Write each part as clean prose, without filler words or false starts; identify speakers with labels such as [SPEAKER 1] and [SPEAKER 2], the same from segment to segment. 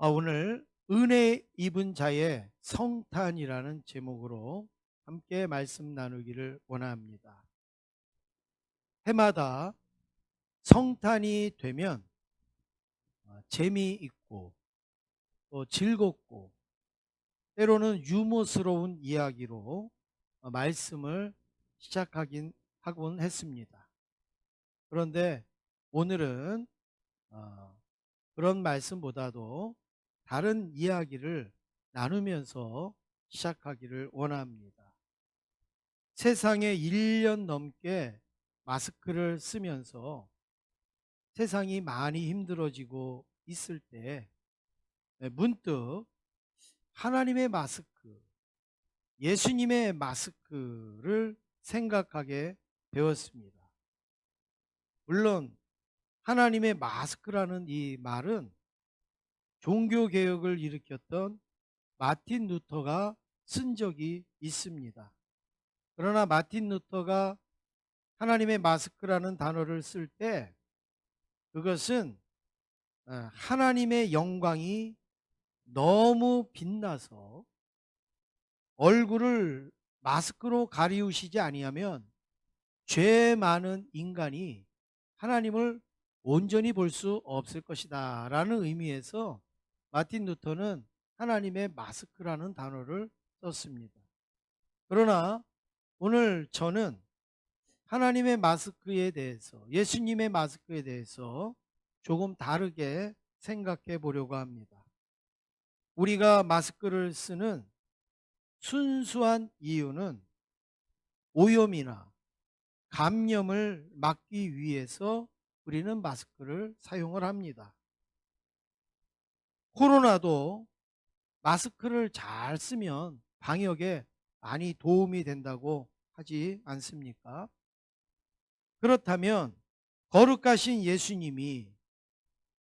[SPEAKER 1] 오늘 은혜 입은 자의 성탄이라는 제목으로 함께 말씀 나누기를 원합니다. 해마다 성탄이 되면 재미있고 또 즐겁고 때로는 유머스러운 이야기로 말씀을 시작하긴 하곤 했습니다. 그런데 오늘은 그런 말씀보다도 다른 이야기를 나누면서 시작하기를 원합니다. 세상에 1년 넘게 마스크를 쓰면서 세상이 많이 힘들어지고 있을 때 문득 하나님의 마스크, 예수님의 마스크를 생각하게 되었습니다. 물론 하나님의 마스크라는 이 말은 종교개혁을 일으켰던 마틴 루터가 쓴 적이 있습니다. 그러나 마틴 루터가 하나님의 마스크라는 단어를 쓸 때 그것은 하나님의 영광이 너무 빛나서 얼굴을 마스크로 가리우시지 아니하면 죄 많은 인간이 하나님을 온전히 볼 수 없을 것이다 라는 의미에서 마틴 루터는 하나님의 마스크라는 단어를 썼습니다. 그러나 오늘 저는 하나님의 마스크에 대해서, 예수님의 마스크에 대해서 조금 다르게 생각해 보려고 합니다. 우리가 마스크를 쓰는 순수한 이유는 오염이나 감염을 막기 위해서 우리는 마스크를 사용을 합니다. 코로나도 마스크를 잘 쓰면 방역에 많이 도움이 된다고 하지 않습니까? 그렇다면 거룩하신 예수님이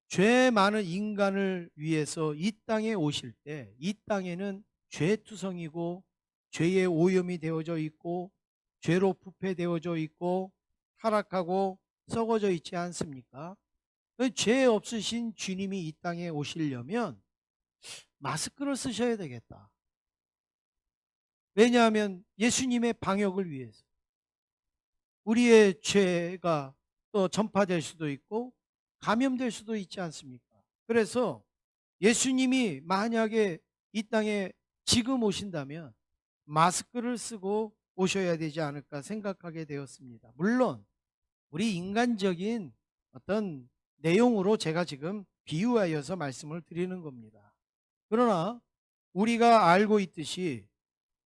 [SPEAKER 1] 죄 많은 인간을 위해서 이 땅에 오실 때 이 땅에는 죄투성이고 죄의 오염이 되어져 있고 죄로 부패되어져 있고 타락하고 썩어져 있지 않습니까? 죄 없으신 주님이 이 땅에 오시려면 마스크를 쓰셔야 되겠다. 왜냐하면 예수님의 방역을 위해서 우리의 죄가 또 전파될 수도 있고 감염될 수도 있지 않습니까? 그래서 예수님이 만약에 이 땅에 지금 오신다면 마스크를 쓰고 오셔야 되지 않을까 생각하게 되었습니다. 물론 우리 인간적인 어떤 내용으로 제가 지금 비유하여서 말씀을 드리는 겁니다. 그러나 우리가 알고 있듯이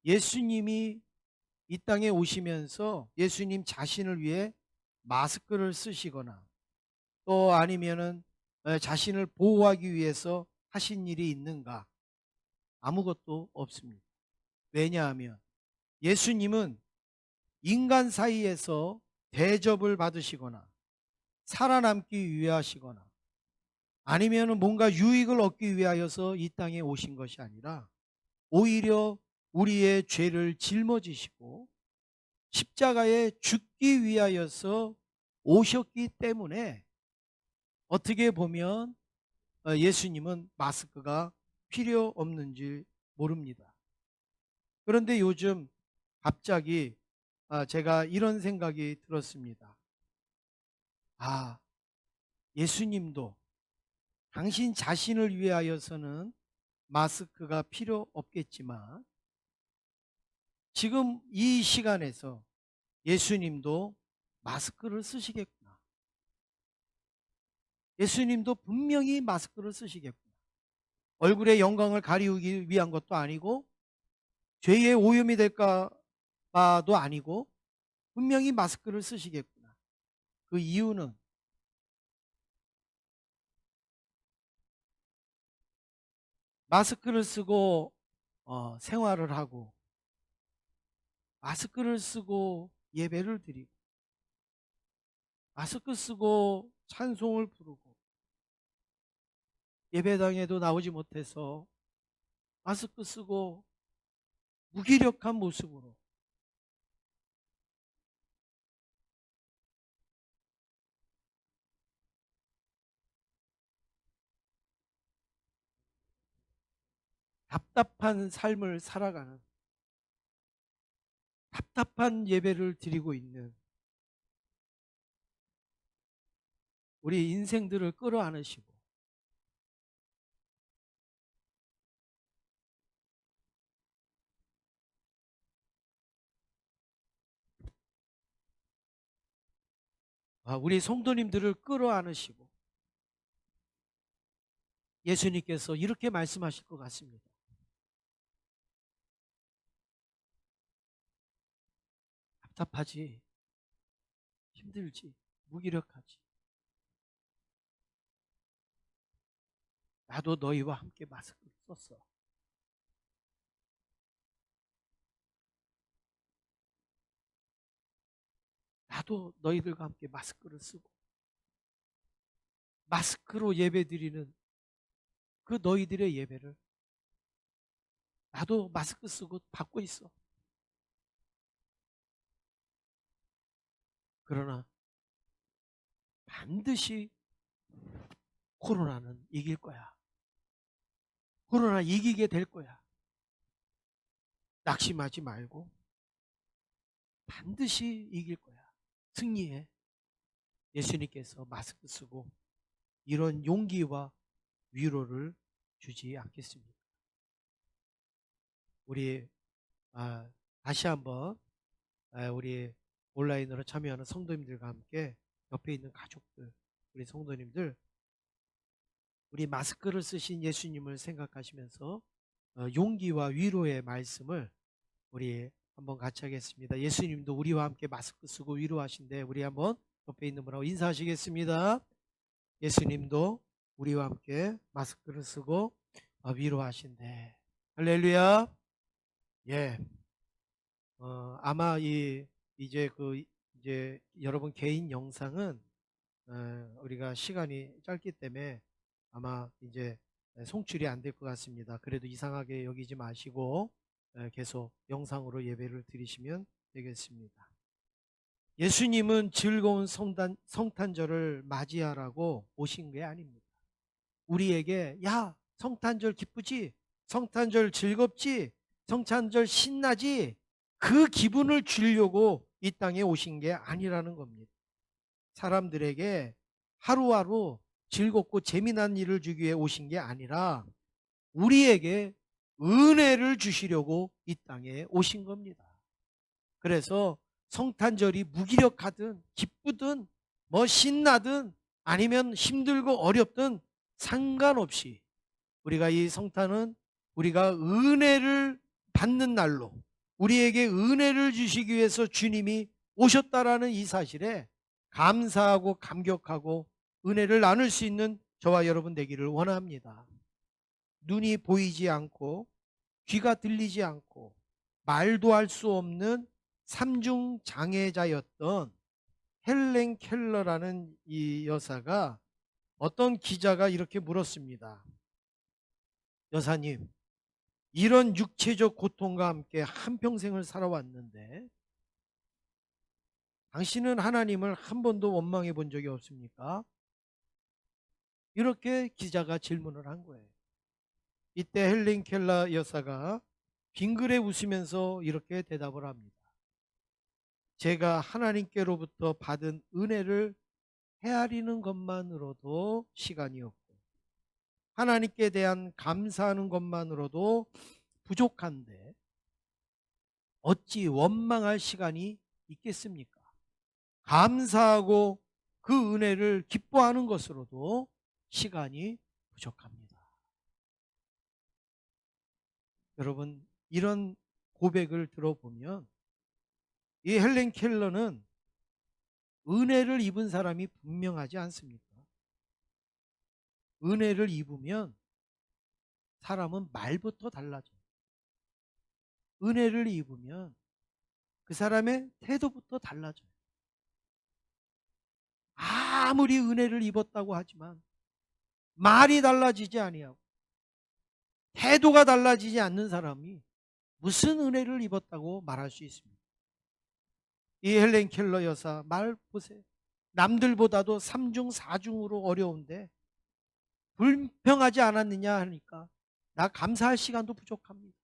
[SPEAKER 1] 예수님이 이 땅에 오시면서 예수님 자신을 위해 마스크를 쓰시거나 또 아니면은 자신을 보호하기 위해서 하신 일이 있는가? 아무것도 없습니다. 왜냐하면 예수님은 인간 사이에서 대접을 받으시거나 살아남기 위하시거나 아니면은 뭔가 유익을 얻기 위하여서 이 땅에 오신 것이 아니라 오히려 우리의 죄를 짊어지시고 십자가에 죽기 위하여서 오셨기 때문에 어떻게 보면 예수님은 마스크가 필요 없는지 모릅니다. 그런데 요즘 갑자기 제가 이런 생각이 들었습니다. 아, 예수님도 당신 자신을 위하여서는 마스크가 필요 없겠지만 지금 이 시간에서 예수님도 마스크를 쓰시겠구나. 예수님도 분명히 마스크를 쓰시겠구나. 얼굴의 영광을 가리우기 위한 것도 아니고 죄의 오염이 될까 봐도 아니고 분명히 마스크를 쓰시겠구나. 그 이유는 마스크를 쓰고 생활을 하고 마스크를 쓰고 예배를 드리고 마스크 쓰고 찬송을 부르고 예배당에도 나오지 못해서 마스크 쓰고 무기력한 모습으로 답답한 삶을 살아가는, 답답한 예배를 드리고 있는 우리 인생들을 끌어안으시고 우리 성도님들을 끌어안으시고 예수님께서 이렇게 말씀하실 것 같습니다. 답답하지, 힘들지, 무기력하지. 나도 너희와 함께 마스크를 썼어. 나도 너희들과 함께 마스크를 쓰고 마스크로 예배드리는 그 너희들의 예배를 나도 마스크 쓰고 받고 있어. 그러나 반드시 코로나는 이길 거야. 코로나 이기게 될 거야. 낙심하지 말고 반드시 이길 거야. 승리해. 예수님께서 마스크 쓰고 이런 용기와 위로를 주지 않겠습니다. 우리 다시 한번 우리 온라인으로 참여하는 성도님들과 함께 옆에 있는 가족들, 우리 성도님들, 우리 마스크를 쓰신 예수님을 생각하시면서 용기와 위로의 말씀을 우리 한번 같이 하겠습니다. 예수님도 우리와 함께 마스크 쓰고 위로하신데 우리 한번 옆에 있는 분하고 인사하시겠습니다. 예수님도 우리와 함께 마스크를 쓰고 위로하신대. 할렐루야. 예. 아마 이제 여러분 개인 영상은 우리가 시간이 짧기 때문에 아마 이제 송출이 안 될 것 같습니다. 그래도 이상하게 여기지 마시고 계속 영상으로 예배를 드리시면 되겠습니다. 예수님은 즐거운 성탄절을 맞이하라고 오신 게 아닙니다. 우리에게 야 성탄절 기쁘지? 성탄절 즐겁지? 성탄절 신나지? 그 기분을 주려고 이 땅에 오신 게 아니라는 겁니다. 사람들에게 하루하루 즐겁고 재미난 일을 주기 위해 오신 게 아니라 우리에게 은혜를 주시려고 이 땅에 오신 겁니다. 그래서 성탄절이 무기력하든 기쁘든 뭐 신나든 아니면 힘들고 어렵든 상관없이 우리가 이 성탄은 우리가 은혜를 받는 날로 우리에게 은혜를 주시기 위해서 주님이 오셨다라는 이 사실에 감사하고 감격하고 은혜를 나눌 수 있는 저와 여러분 되기를 원합니다. 눈이 보이지 않고 귀가 들리지 않고 말도 할 수 없는 삼중 장애자였던 헬렌 켈러라는 이 여사가 어떤 기자가 이렇게 물었습니다. 여사님, 이런 육체적 고통과 함께 한평생을 살아왔는데 당신은 하나님을 한 번도 원망해 본 적이 없습니까? 이렇게 기자가 질문을 한 거예요. 이때 헬렌 켈러 여사가 빙그레 웃으면서 이렇게 대답을 합니다. 제가 하나님께로부터 받은 은혜를 헤아리는 것만으로도 시간이 없고 하나님께 대한 감사하는 것만으로도 부족한데 어찌 원망할 시간이 있겠습니까? 감사하고 그 은혜를 기뻐하는 것으로도 시간이 부족합니다. 여러분, 이런 고백을 들어보면 이 헬렌 켈러는 은혜를 입은 사람이 분명하지 않습니까? 은혜를 입으면 사람은 말부터 달라져요. 은혜를 입으면 그 사람의 태도부터 달라져요. 아무리 은혜를 입었다고 하지만 말이 달라지지 아니하고 태도가 달라지지 않는 사람이 무슨 은혜를 입었다고 말할 수 있습니까? 이 헬렌 켈러 여사 말 보세요. 남들보다도 3중 4중으로 어려운데 불평하지 않았느냐 하니까 나 감사할 시간도 부족합니다.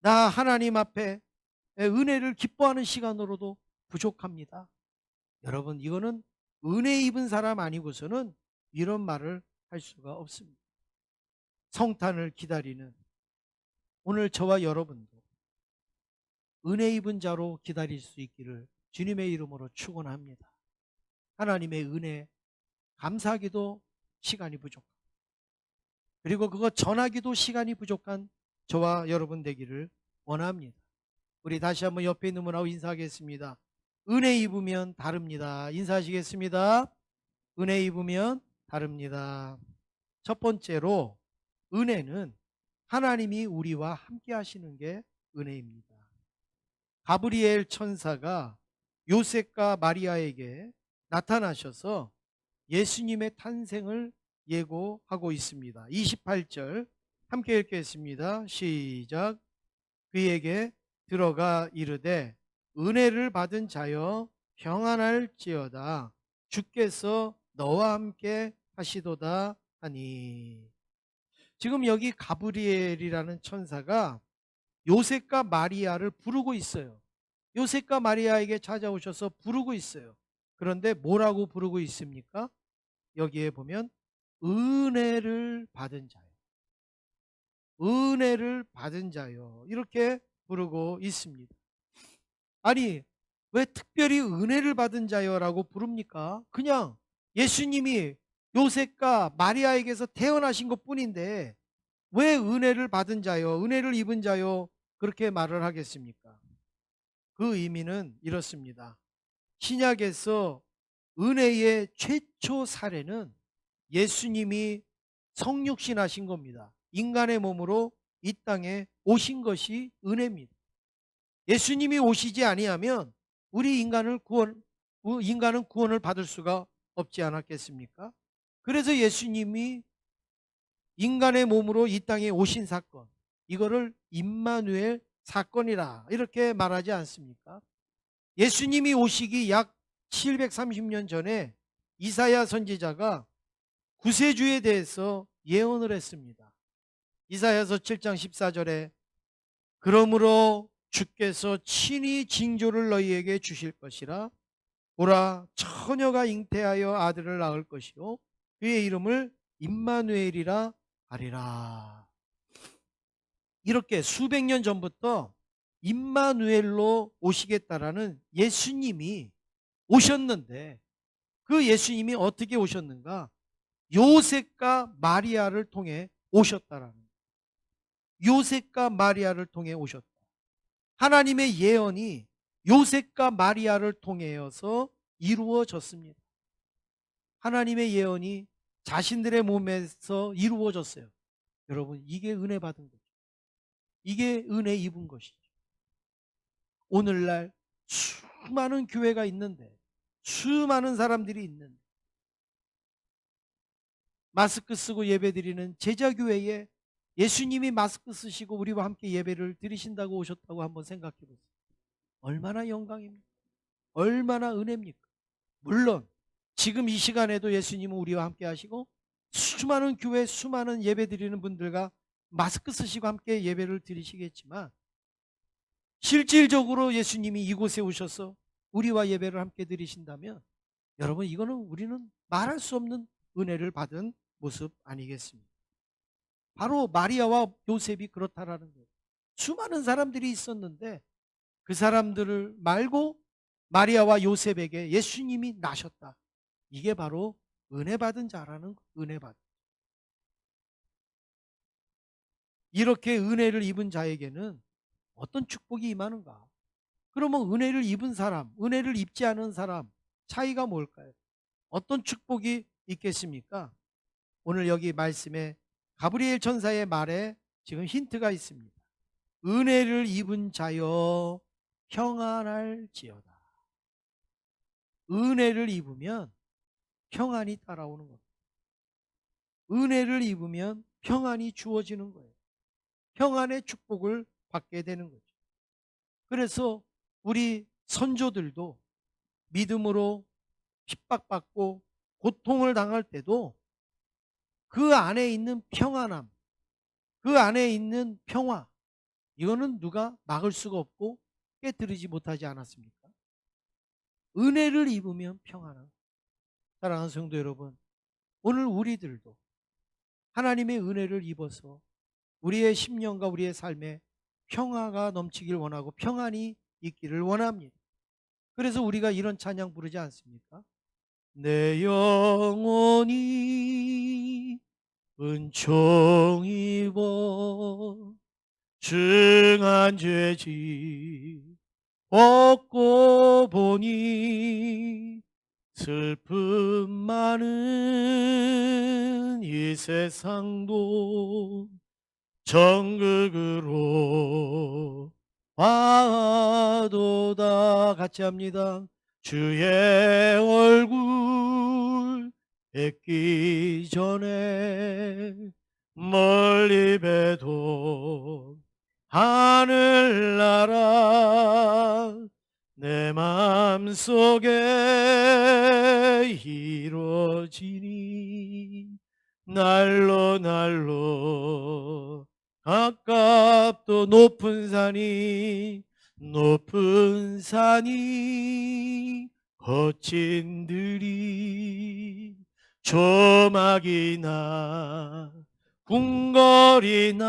[SPEAKER 1] 나 하나님 앞에 은혜를 기뻐하는 시간으로도 부족합니다. 여러분, 이거는 은혜 입은 사람 아니고서는 이런 말을 할 수가 없습니다. 성탄을 기다리는 오늘 저와 여러분도 은혜 입은 자로 기다릴 수 있기를 주님의 이름으로 축원합니다. 하나님의 은혜 감사하기도 시간이 부족합니다. 그리고 그거 전하기도 시간이 부족한 저와 여러분 되기를 원합니다. 우리 다시 한번 옆에 있는 분하고 인사하겠습니다. 은혜 입으면 다릅니다. 인사하시겠습니다. 은혜 입으면 다릅니다. 첫 번째로 은혜는 하나님이 우리와 함께 하시는 게 은혜입니다. 가브리엘 천사가 요셉과 마리아에게 나타나셔서 예수님의 탄생을 예고하고 있습니다. 28절 함께 읽겠습니다. 시작. 그에게 들어가 이르되 은혜를 받은 자여 평안할지어다 주께서 너와 함께 하시도다 하니. 지금 여기 가브리엘이라는 천사가 요셉과 마리아를 부르고 있어요. 요셉과 마리아에게 찾아오셔서 부르고 있어요. 그런데 뭐라고 부르고 있습니까? 여기에 보면 은혜를 받은 자요. 은혜를 받은 자요. 이렇게 부르고 있습니다. 아니, 왜 특별히 은혜를 받은 자요라고 부릅니까? 그냥 예수님이 요셉과 마리아에게서 태어나신 것 뿐인데 왜 은혜를 받은 자요, 은혜를 입은 자요 그렇게 말을 하겠습니까? 그 의미는 이렇습니다. 신약에서 은혜의 최초 사례는 예수님이 성육신하신 겁니다. 인간의 몸으로 이 땅에 오신 것이 은혜입니다. 예수님이 오시지 아니하면 우리 인간은 구원을 받을 수가 없지 않았겠습니까? 그래서 예수님이 인간의 몸으로 이 땅에 오신 사건, 이거를 임마누엘 사건이라 이렇게 말하지 않습니까? 예수님이 오시기 약 730년 전에 이사야 선지자가 구세주에 대해서 예언을 했습니다. 이사야서 7장 14절에 그러므로 주께서 친히 징조를 너희에게 주실 것이라. 보라, 처녀가 잉태하여 아들을 낳을 것이요 그의 이름을 임마누엘이라 하리라. 이렇게 수백 년 전부터 임마누엘로 오시겠다라는 예수님이 오셨는데, 그 예수님이 어떻게 오셨는가? 요셉과 마리아를 통해 오셨다라는 거예요. 요셉과 마리아를 통해 오셨다. 하나님의 예언이 요셉과 마리아를 통해서 이루어졌습니다. 하나님의 예언이 자신들의 몸에서 이루어졌어요. 여러분, 이게 은혜 받은 거죠. 이게 은혜 입은 것이죠. 오늘날 수많은 교회가 있는데, 수많은 사람들이 있는데, 마스크 쓰고 예배드리는 제자교회에 예수님이 마스크 쓰시고 우리와 함께 예배를 드리신다고 오셨다고 한번 생각해 보세요. 얼마나 영광입니까? 얼마나 은혜입니까? 물론 지금 이 시간에도 예수님은 우리와 함께 하시고 수많은 교회, 수많은 예배 드리는 분들과 마스크 쓰시고 함께 예배를 드리시겠지만, 실질적으로 예수님이 이곳에 오셔서 우리와 예배를 함께 드리신다면 여러분, 이거는 우리는 말할 수 없는 은혜를 받은 모습 아니겠습니까? 바로 마리아와 요셉이 그렇다라는 거예요. 수많은 사람들이 있었는데 그 사람들을 말고 마리아와 요셉에게 예수님이 나셨다. 이게 바로 은혜 받은 자라는 거예요. 은혜 받은. 이렇게 은혜를 입은 자에게는 어떤 축복이 임하는가? 그러면 은혜를 입은 사람, 은혜를 입지 않은 사람 차이가 뭘까요? 어떤 축복이 있겠습니까? 오늘 여기 말씀에 가브리엘 천사의 말에 지금 힌트가 있습니다. 은혜를 입은 자여 평안할지어다. 은혜를 입으면 평안이 따라오는 겁니다. 은혜를 입으면 평안이 주어지는 거예요. 평안의 축복을 받게 되는 거죠. 그래서 우리 선조들도 믿음으로 핍박받고 고통을 당할 때도 그 안에 있는 평안함, 그 안에 있는 평화, 이거는 누가 막을 수가 없고 깨뜨리지 못하지 않았습니까? 은혜를 입으면 평안한. 사랑하는 성도 여러분, 오늘 우리들도 하나님의 은혜를 입어서 우리의 심령과 우리의 삶에 평화가 넘치길 원하고 평안이 있기를 원합니다. 그래서 우리가 이런 찬양 부르지 않습니까? 내 영혼이 은총 입어 중한 죄지 벗고 보니 슬픔 많은 이 세상도 정극으로 와도다. 같이 합니다. 주의 얼굴 뵙기 전에 멀리 뵈도 하늘나라 내 맘속에 이루어지니 날로 날로 가깝도 높은 산이 거친 들이 조막이나 궁궐이나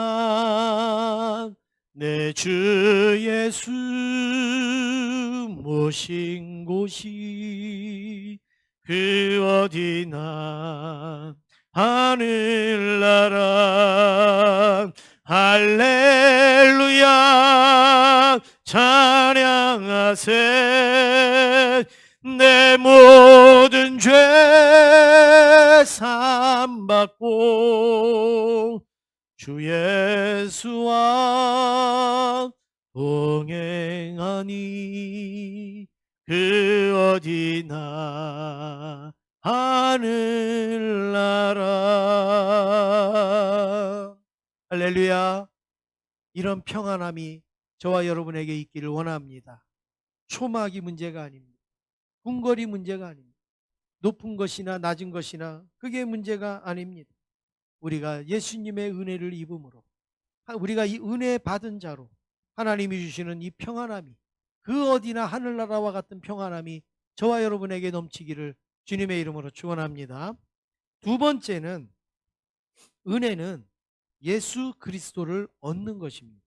[SPEAKER 1] 내 주 예수 모신 곳이 그 어디나 하늘나라 할렐루야 찬양하세 내 모든 죄 사함받고 주 예수와 동행하니 그 어디나 하늘나라. 할렐루야. 이런 평안함이 저와 여러분에게 있기를 원합니다. 초막이 문제가 아닙니다. 궁궐이 문제가 아닙니다. 높은 것이나 낮은 것이나 그게 문제가 아닙니다. 우리가 예수님의 은혜를 입음으로 우리가 이 은혜 받은 자로 하나님이 주시는 이 평안함이 그 어디나 하늘나라와 같은 평안함이 저와 여러분에게 넘치기를 주님의 이름으로 축원합니다. 두 번째는 은혜는 예수 그리스도를 얻는 것입니다.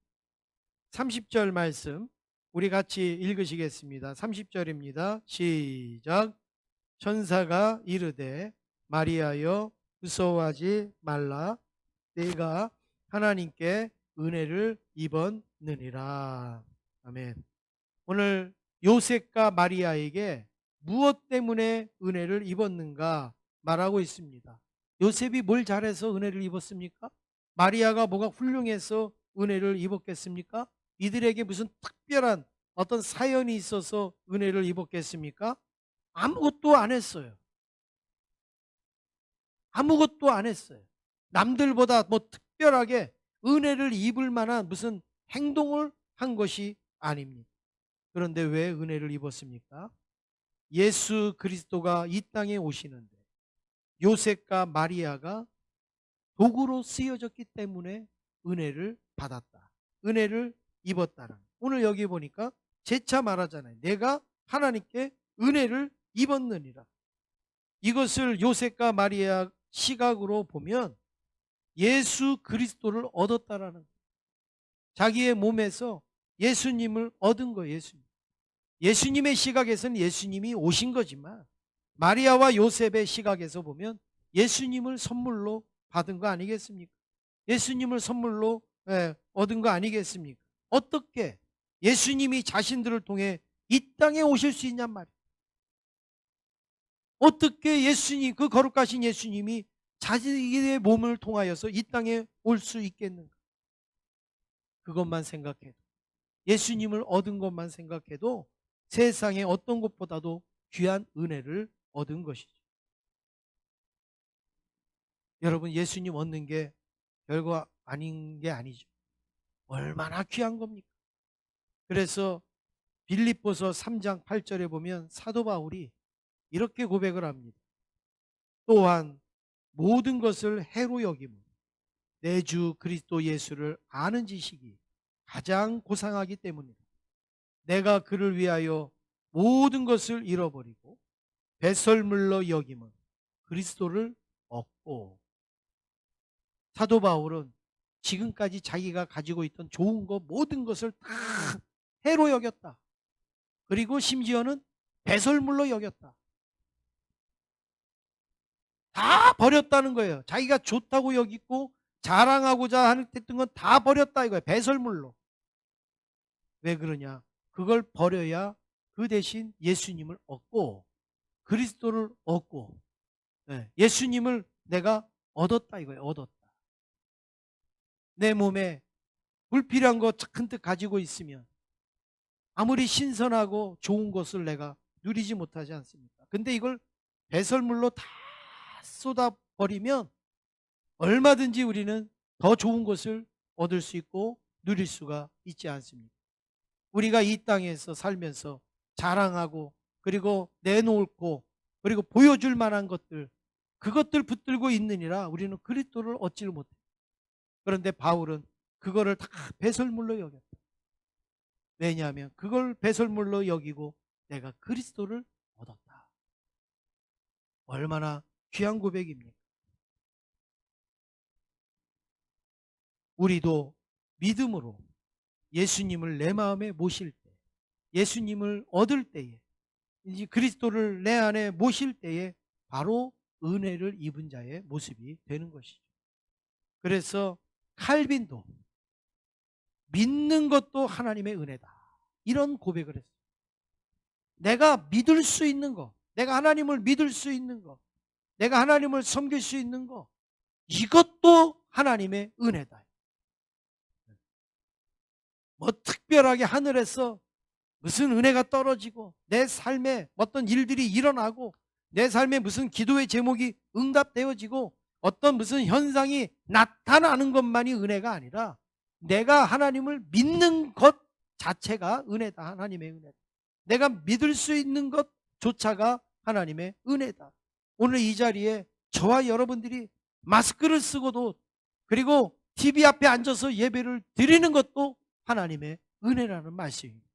[SPEAKER 1] 30절 말씀 우리 같이 읽으시겠습니다. 30절입니다. 시작. 천사가 이르되 마리아여 무서워하지 말라 내가 하나님께 은혜를 입었느니라. 아멘. 오늘 요셉과 마리아에게 무엇 때문에 은혜를 입었는가 말하고 있습니다. 요셉이 뭘 잘해서 은혜를 입었습니까? 마리아가 뭐가 훌륭해서 은혜를 입었겠습니까? 이들에게 무슨 특별한 어떤 사연이 있어서 은혜를 입었겠습니까? 아무것도 안 했어요. 아무것도 안 했어요. 남들보다 뭐 특별하게 은혜를 입을 만한 무슨 행동을 한 것이 아닙니다. 그런데 왜 은혜를 입었습니까? 예수 그리스도가 이 땅에 오시는데 요셉과 마리아가 도구로 쓰여졌기 때문에 은혜를 받았다. 은혜를 입었다는. 오늘 여기 보니까 재차 말하잖아요. 내가 하나님께 은혜를 입었느니라. 이것을 요셉과 마리아 시각으로 보면 예수 그리스도를 얻었다라는 거예요. 자기의 몸에서 예수님을 얻은 거예요. 예수님의 시각에서는 예수님이 오신 거지만 마리아와 요셉의 시각에서 보면 예수님을 선물로 받은 거 아니겠습니까? 예수님을 선물로 얻은 거 아니겠습니까? 어떻게 예수님이 자신들을 통해 이 땅에 오실 수 있냔 말이에요. 어떻게 예수님, 그 거룩하신 예수님이 자기의 몸을 통하여서 이 땅에 올 수 있겠는가? 그것만 생각해도, 예수님을 얻은 것만 생각해도 세상의 어떤 것보다도 귀한 은혜를 얻은 것이죠. 여러분, 예수님 얻는 게 별거 아닌 게 아니죠. 얼마나 귀한 겁니까? 그래서 빌립보서 3장 8절에 보면 사도 바울이 이렇게 고백을 합니다. 또한 모든 것을 해로 여김으로 내 주 그리스도 예수를 아는 지식이 가장 고상하기 때문이다. 내가 그를 위하여 모든 것을 잃어버리고 배설물로 여김은 그리스도를 얻고. 사도 바울은 지금까지 자기가 가지고 있던 좋은 것 모든 것을 다 해로 여겼다. 그리고 심지어는 배설물로 여겼다. 다 버렸다는 거예요. 자기가 좋다고 여기고 자랑하고자 했던 건 다 버렸다 이거예요. 배설물로. 왜 그러냐? 그걸 버려야 그 대신 예수님을 얻고 그리스도를 얻고, 예수님을 내가 얻었다 이거예요. 얻었다. 내 몸에 불필요한 거 큰뜻 가지고 있으면 아무리 신선하고 좋은 것을 내가 누리지 못하지 않습니까? 근데 이걸 배설물로 다 쏟아버리면 얼마든지 우리는 더 좋은 것을 얻을 수 있고 누릴 수가 있지 않습니까? 우리가 이 땅에서 살면서 자랑하고 그리고 내놓고 그리고 보여줄 만한 것들, 그것들 붙들고 있느니라 우리는 그리스도를 얻지를 못해. 그런데 바울은 그거를 다 배설물로 여겼다. 왜냐하면 그걸 배설물로 여기고 내가 그리스도를 얻었다. 얼마나 귀한 고백입니까? 우리도 믿음으로 예수님을 내 마음에 모실 때, 예수님을 얻을 때에, 이제 그리스도를 내 안에 모실 때에 바로 은혜를 입은 자의 모습이 되는 것이죠. 그래서 칼빈도 믿는 것도 하나님의 은혜다, 이런 고백을 했어요. 내가 믿을 수 있는 거, 내가 하나님을 믿을 수 있는 거, 내가 하나님을 섬길 수 있는 거, 이것도 하나님의 은혜다. 뭐 특별하게 하늘에서 무슨 은혜가 떨어지고 내 삶에 어떤 일들이 일어나고 내 삶에 무슨 기도의 제목이 응답되어지고 어떤 무슨 현상이 나타나는 것만이 은혜가 아니라 내가 하나님을 믿는 것 자체가 은혜다. 하나님의 은혜다. 내가 믿을 수 있는 것조차가 하나님의 은혜다. 오늘 이 자리에 저와 여러분들이 마스크를 쓰고도 그리고 TV 앞에 앉아서 예배를 드리는 것도 하나님의 은혜라는 말씀입니다.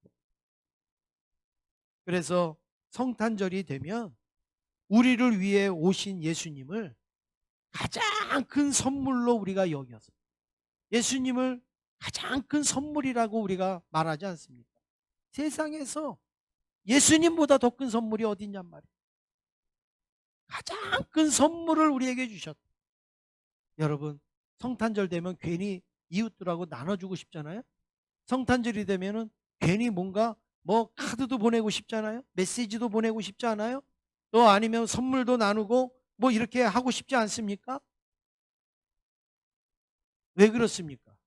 [SPEAKER 1] 그래서 성탄절이 되면 우리를 위해 오신 예수님을 가장 큰 선물로 우리가 여겨서 예수님을 가장 큰 선물이라고 우리가 말하지 않습니까? 세상에서 예수님보다 더 큰 선물이 어딨냔 말이에요. 가장 큰 선물을 우리에게 주셨다. 여러분, 성탄절 되면 괜히 이웃들하고 나눠주고 싶잖아요. 성탄절이 되면은 괜히 뭔가 뭐 카드도 보내고 싶잖아요. 메시지도 보내고 싶지 않아요? 또 아니면 선물도 나누고 뭐 이렇게 하고 싶지 않습니까? 왜 그렇습니까?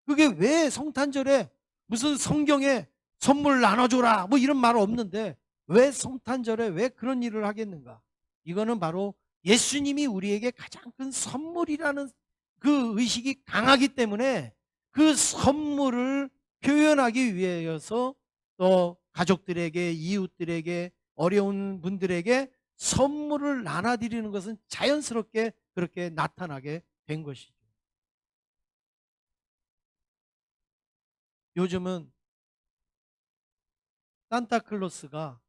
[SPEAKER 1] 그게 왜 성탄절에 무슨 성경에 선물 나눠줘라 뭐 이런 말 없는데 왜 성탄절에 왜 그런 일을 하겠는가? 이거는 바로 예수님이 우리에게 가장 큰 선물이라는 그 의식이 강하기 때문에 그 선물을 표현하기 위해서 또 가족들에게, 이웃들에게, 어려운 분들에게 선물을 나눠드리는 것은 자연스럽게 그렇게 나타나게 된 것이죠. 요즘은 산타클로스가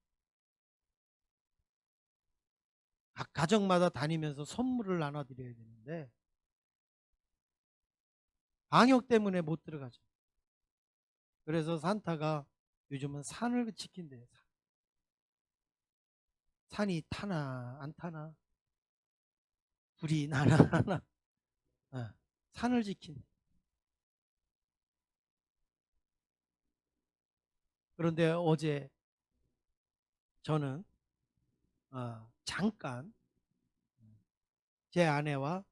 [SPEAKER 1] 각 가정마다 다니면서 선물을 나눠드려야 되는데 방역 때문에 못 들어가죠. 그래서 산타가 요즘은 산을 지킨대요. 산이 타나 안 타나, 불이 나나 안 나나, 산을 지킨대. 그런데 어제 저는 잠깐 제 아내와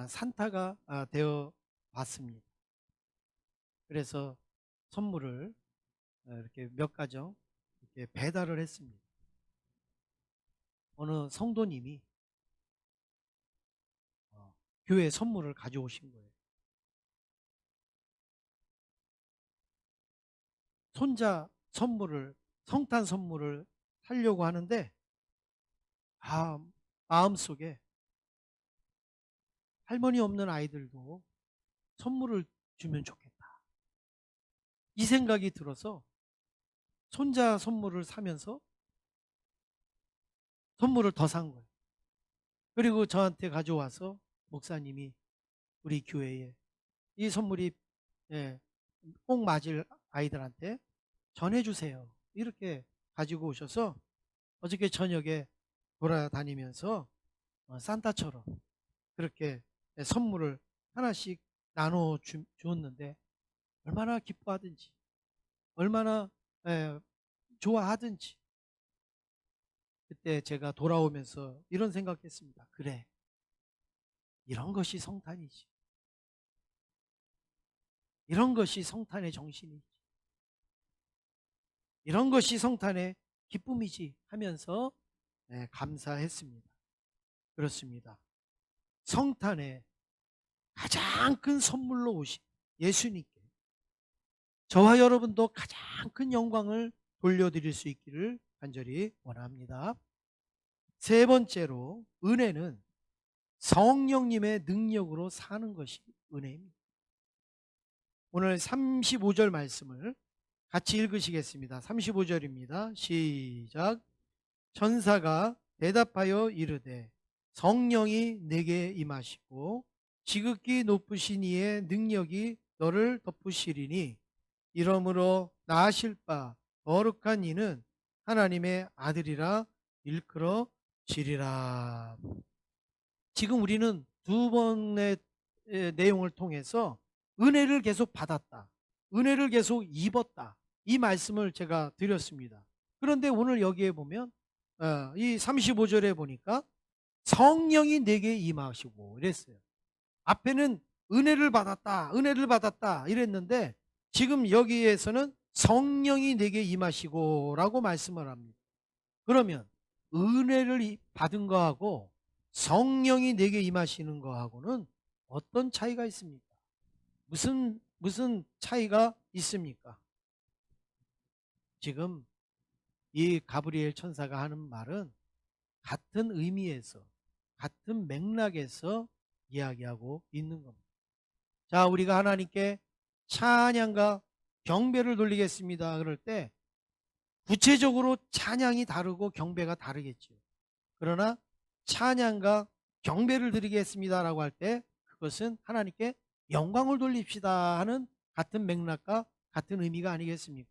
[SPEAKER 1] 산타가 되어 봤습니다. 그래서 선물을 이렇게 몇 가정 이렇게 배달을 했습니다. 어느 성도님이 교회 선물을 가져오신 거예요. 손자 선물을, 성탄 선물을 하려고 하는데 마음속에 할머니 없는 아이들도 선물을 주면 좋겠다. 이 생각이 들어서 손자 선물을 사면서 선물을 더 산 거예요. 그리고 저한테 가져와서 목사님이 우리 교회에 이 선물이 예, 꼭 맞을 아이들한테 전해주세요. 이렇게 가지고 오셔서 어저께 저녁에 돌아다니면서 산타처럼 그렇게 선물을 하나씩 나눠 주었는데 얼마나 기뻐하든지 얼마나 좋아하든지 그때 제가 돌아오면서 이런 생각했습니다. 그래, 이런 것이 성탄이지. 이런 것이 성탄의 정신이지. 이런 것이 성탄의 기쁨이지 하면서 감사했습니다. 그렇습니다. 성탄에 가장 큰 선물로 오신 예수님께 저와 여러분도 가장 큰 영광을 돌려드릴 수 있기를 간절히 원합니다. 세 번째로 은혜는 성령님의 능력으로 사는 것이 은혜입니다. 오늘 35절 말씀을 같이 읽으시겠습니다. 35절입니다. 시작. 천사가 대답하여 이르되 성령이 내게 임하시고 지극히 높으신 이의 능력이 너를 덮으시리니 이러므로 나으실 바 거룩한 이는 하나님의 아들이라 일컬어지리라. 지금 우리는 두 번의 내용을 통해서 은혜를 계속 받았다, 은혜를 계속 입었다, 이 말씀을 제가 드렸습니다. 그런데 오늘 여기에 보면 이 35절에 보니까 성령이 내게 임하시고 이랬어요. 앞에는 은혜를 받았다, 은혜를 받았다 이랬는데 지금 여기에서는 성령이 내게 임하시고 라고 말씀을 합니다. 그러면 은혜를 받은 거하고 성령이 내게 임하시는 거하고는 어떤 차이가 있습니까? 무슨 차이가 있습니까? 지금 이 가브리엘 천사가 하는 말은 같은 의미에서 같은 맥락에서 이야기하고 있는 겁니다. 자, 우리가 하나님께 찬양과 경배를 돌리겠습니다 그럴 때 구체적으로 찬양이 다르고 경배가 다르겠죠. 그러나 찬양과 경배를 드리겠습니다라고 할 때 그것은 하나님께 영광을 돌립시다 하는 같은 맥락과 같은 의미가 아니겠습니까?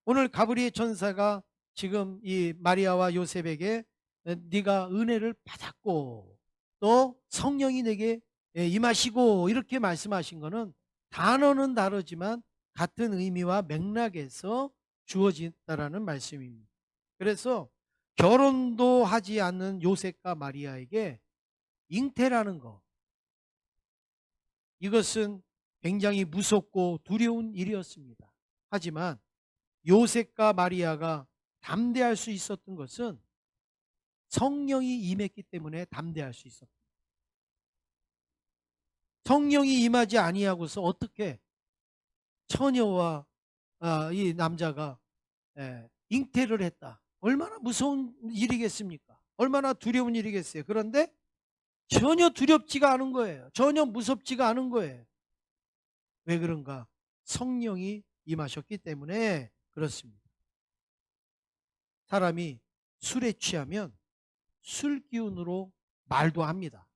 [SPEAKER 1] 오늘 가브리엘 천사가 지금 이 마리아와 요셉에게 네가 은혜를 받았고 또 성령이 내게 임하시고 이렇게 말씀하신 것은 단어는 다르지만 같은 의미와 맥락에서 주어진다라는 말씀입니다. 그래서 결혼도 하지 않는 요셉과 마리아에게 잉태라는 것, 이것은 굉장히 무섭고 두려운 일이었습니다. 하지만 요셉과 마리아가 담대할 수 있었던 것은 성령이 임했기 때문에 담대할 수 있었다. 성령이 임하지 아니하고서 어떻게 처녀와 이 남자가 잉태를 했다. 얼마나 무서운 일이겠습니까? 얼마나 두려운 일이겠어요. 그런데 전혀 두렵지가 않은 거예요. 전혀 무섭지가 않은 거예요. 왜 그런가? 성령이 임하셨기 때문에 그렇습니다. 사람이 술에 취하면 술 기운으로 말도 합니다.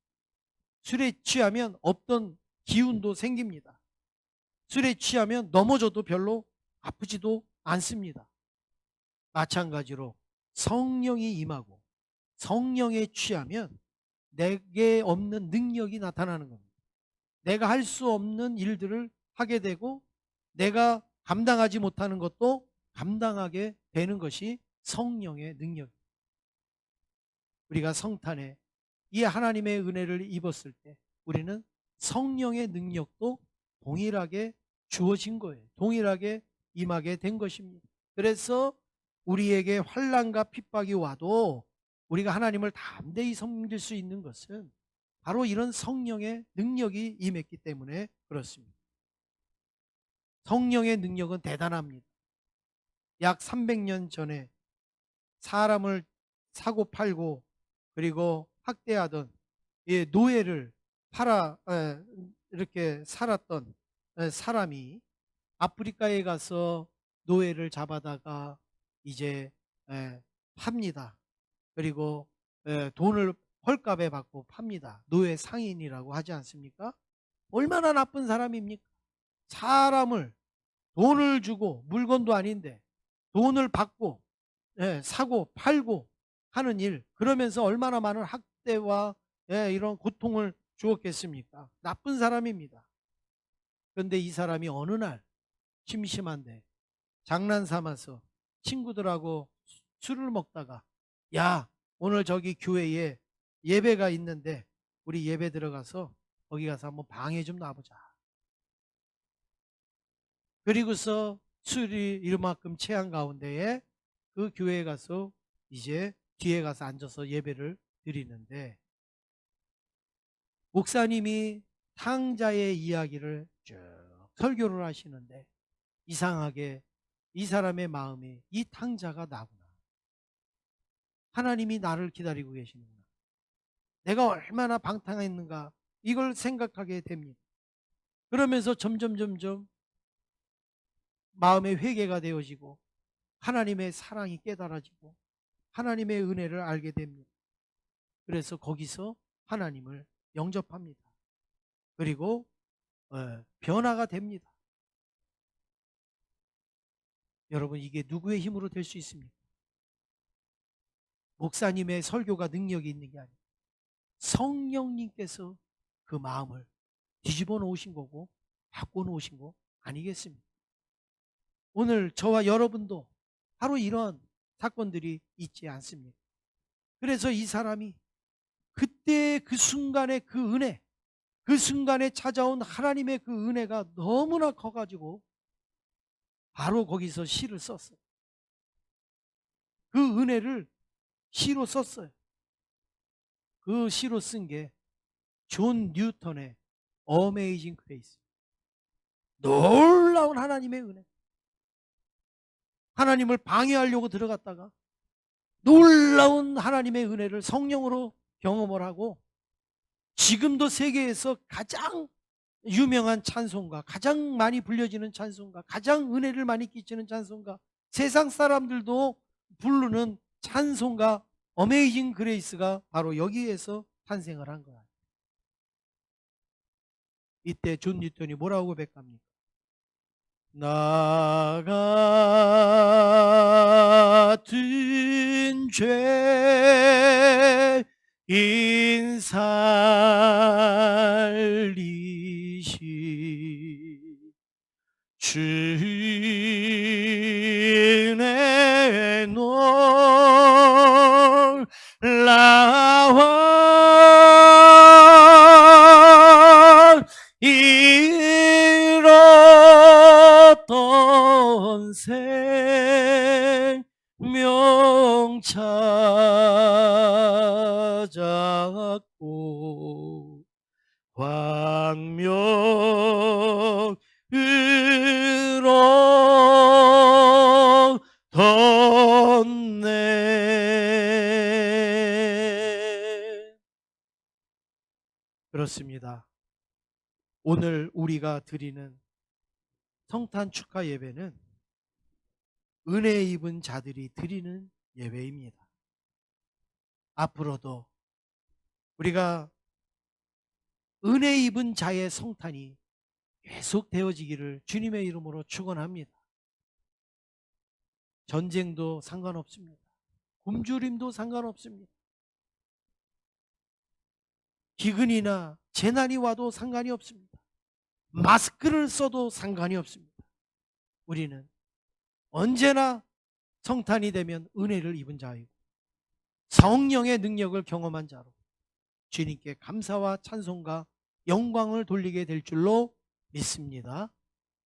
[SPEAKER 1] 술에 취하면 없던 기운도 생깁니다. 술에 취하면 넘어져도 별로 아프지도 않습니다. 마찬가지로 성령이 임하고 성령에 취하면 내게 없는 능력이 나타나는 겁니다. 내가 할 수 없는 일들을 하게 되고 내가 감당하지 못하는 것도 감당하게 되는 것이 성령의 능력입니다. 우리가 성탄에 이 하나님의 은혜를 입었을 때 우리는 성령의 능력도 동일하게 주어진 거예요. 동일하게 임하게 된 것입니다. 그래서 우리에게 환난과 핍박이 와도 우리가 하나님을 담대히 섬길 수 있는 것은 바로 이런 성령의 능력이 임했기 때문에 그렇습니다. 성령의 능력은 대단합니다. 약 300년 전에 사람을 사고 팔고 그리고 학대하던 노예를 이렇게 살았던 사람이 아프리카에 가서 노예를 잡아다가 이제 팝니다. 그리고 돈을 헐값에 받고 팝니다. 노예 상인이라고 하지 않습니까? 얼마나 나쁜 사람입니까? 사람을 돈을 주고, 물건도 아닌데 돈을 받고 사고 팔고 하는 일, 그러면서 얼마나 많은 학대와 이런 고통을 주었겠습니까? 나쁜 사람입니다. 그런데 이 사람이 어느 날 심심한데 장난 삼아서 친구들하고 술을 먹다가, 야, 오늘 저기 교회에 예배가 있는데 우리 예배 들어가서 거기 가서 한번 방해 좀 놔보자. 그리고서 술이 이만큼 체한 가운데에 그 교회에 가서 이제 뒤에 가서 앉아서 예배를 드리는데, 목사님이 탕자의 이야기를 쭉 설교를 하시는데, 이상하게 이 사람의 마음에 이 탕자가 나구나. 하나님이 나를 기다리고 계시는구나. 내가 얼마나 방탕했는가, 이걸 생각하게 됩니다. 그러면서 점점 마음의 회개가 되어지고 하나님의 사랑이 깨달아지고 하나님의 은혜를 알게 됩니다. 그래서 거기서 하나님을 영접합니다. 그리고 변화가 됩니다. 여러분, 이게 누구의 힘으로 될 수 있습니까? 목사님의 설교가 능력이 있는 게 아니에요. 성령님께서 그 마음을 뒤집어 놓으신 거고 바꿔 놓으신 거 아니겠습니까? 오늘 저와 여러분도 바로 이런 사건들이 있지 않습니까? 그래서 이 사람이 그때 그 순간의 그 은혜, 그 순간에 찾아온 하나님의 그 은혜가 너무나 커가지고 바로 거기서 시를 썼어요. 그 은혜를 시로 썼어요. 그 시로 쓴 게 존 뉴턴의 어메이징 그레이스, 놀라운 하나님의 은혜. 하나님을 방해하려고 들어갔다가 놀라운 하나님의 은혜를 성령으로 경험을 하고, 지금도 세계에서 가장 유명한 찬송가, 가장 많이 불려지는 찬송가, 가장 은혜를 많이 끼치는 찬송가, 세상 사람들도 부르는 찬송가 어메이징 그레이스가 바로 여기에서 탄생을 한 거야. 이때 존 뉴턴이 뭐라고 고백합니까? 나 같은 죄인 살리시 주의 놀라운 잃었던 생명 찾았고 광명으로 덧네. 그렇습니다. 오늘 우리가 드리는 성탄 축하 예배는 은혜 입은 자들이 드리는 예배입니다. 앞으로도 우리가 은혜 입은 자의 성탄이 계속 되어지기를 주님의 이름으로 축원합니다. 전쟁도 상관없습니다. 굶주림도 상관없습니다. 기근이나 재난이 와도 상관이 없습니다. 마스크를 써도 상관이 없습니다. 우리는 언제나 성탄이 되면 은혜를 입은 자이고 성령의 능력을 경험한 자로 주님께 감사와 찬송과 영광을 돌리게 될 줄로 믿습니다.